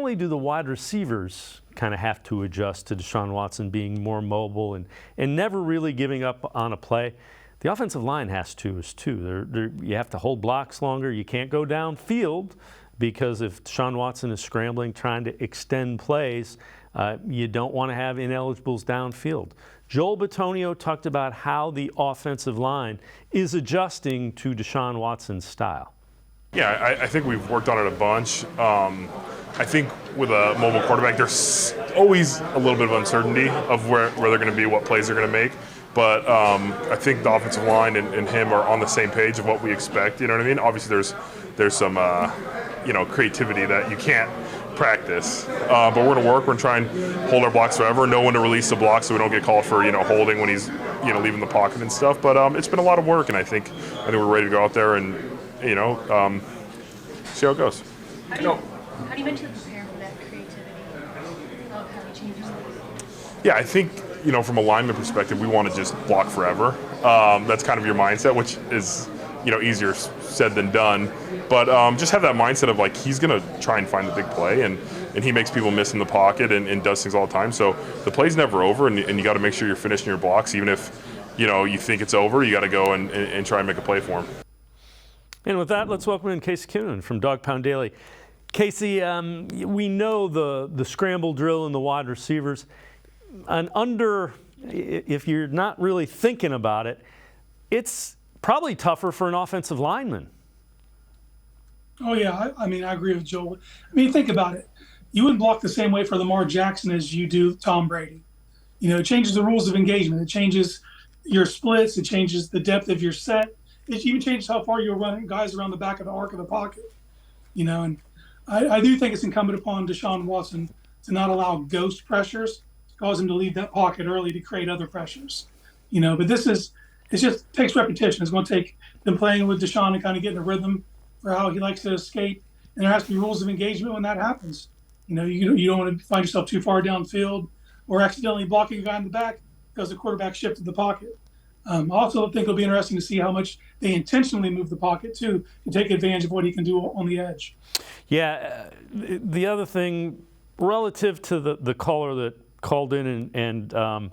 only do the wide receivers kind of have to adjust to Deshaun Watson being more mobile and never really giving up on a play, the offensive line has to too. You have to hold blocks longer. You can't go downfield because if Deshaun Watson is scrambling, trying to extend plays, you don't want to have ineligibles downfield. Joel Bitonio talked about how the offensive line is adjusting to Deshaun Watson's style. Yeah, I think we've worked on it a bunch. I think with a mobile quarterback, there's always a little bit of uncertainty of where they're going to be, what plays they're going to make. But I think the offensive line and him are on the same page of what we expect. You know what I mean? Obviously, there's some creativity that you can't practice. But we're going to work. We're going to try and hold our blocks forever. Know when to release the block so we don't get called for holding when he's leaving the pocket and stuff. But it's been a lot of work, and I think we're ready to go out there and see how it goes. How do you mentally prepare for that creativity of how he changes things? Yeah, I think from a lineman perspective, we want to just block forever. That's kind of your mindset, which is easier said than done. But just have that mindset of he's going to try and find the big play, and he makes people miss in the pocket and does things all the time. So the play's never over, and you got to make sure you're finishing your blocks, even if you think it's over. You got to go and try and make a play for him. And with that, let's welcome in Casey Kinnamon from Dog Pound Daily. Casey, we know the scramble drill and the wide receivers. If you're not really thinking about it, it's probably tougher for an offensive lineman. Oh, yeah. I agree with Joel. Think about it. You wouldn't block the same way for Lamar Jackson as you do Tom Brady. It changes the rules of engagement. It changes your splits. It changes the depth of your set. It even changes how far you're running guys around the back of the arc of the pocket. And I do think it's incumbent upon Deshaun Watson to not allow ghost pressures, cause him to leave that pocket early to create other pressures. But it just takes repetition. It's going to take them playing with Deshaun and kind of getting a rhythm for how he likes to escape. And there has to be rules of engagement when that happens. You don't want to find yourself too far downfield or accidentally blocking a guy in the back because the quarterback shifted the pocket. I also think it'll be interesting to see how much they intentionally move the pocket, too, to take advantage of what he can do on the edge. Yeah, the other thing, relative to the caller that called in and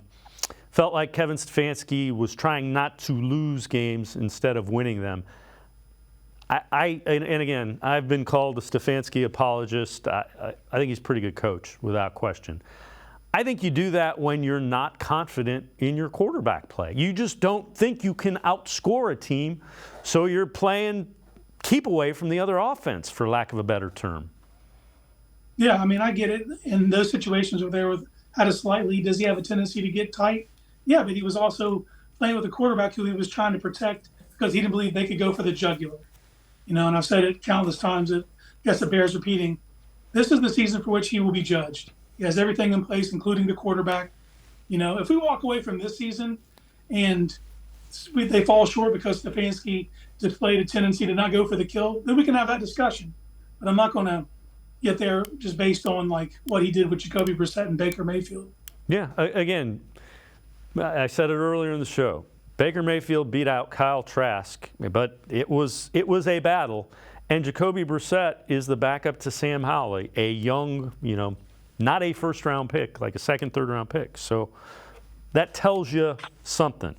felt like Kevin Stefanski was trying not to lose games instead of winning them. And again, I've been called a Stefanski apologist. I think he's a pretty good coach, without question. I think you do that when you're not confident in your quarterback play. You just don't think you can outscore a team, so you're playing keep away from the other offense, for lack of a better term. Yeah, I get it. In those situations where they had a slight lead, does he have a tendency to get tight? Yeah, but he was also playing with a quarterback who he was trying to protect because he didn't believe they could go for the jugular. And I've said it countless times. I guess it bears repeating. This is the season for which he will be judged. He has everything in place, including the quarterback. If we walk away from this season and they fall short because Stefanski displayed a tendency to not go for the kill, then we can have that discussion. But I'm not going to get there just based on what he did with Jacoby Brissett and Baker Mayfield. Yeah, again, I said it earlier in the show. Baker Mayfield beat out Kyle Trask, but it was a battle. And Jacoby Brissett is the backup to Sam Howell, a young, not a first-round pick, like a second, third-round pick. So that tells you something.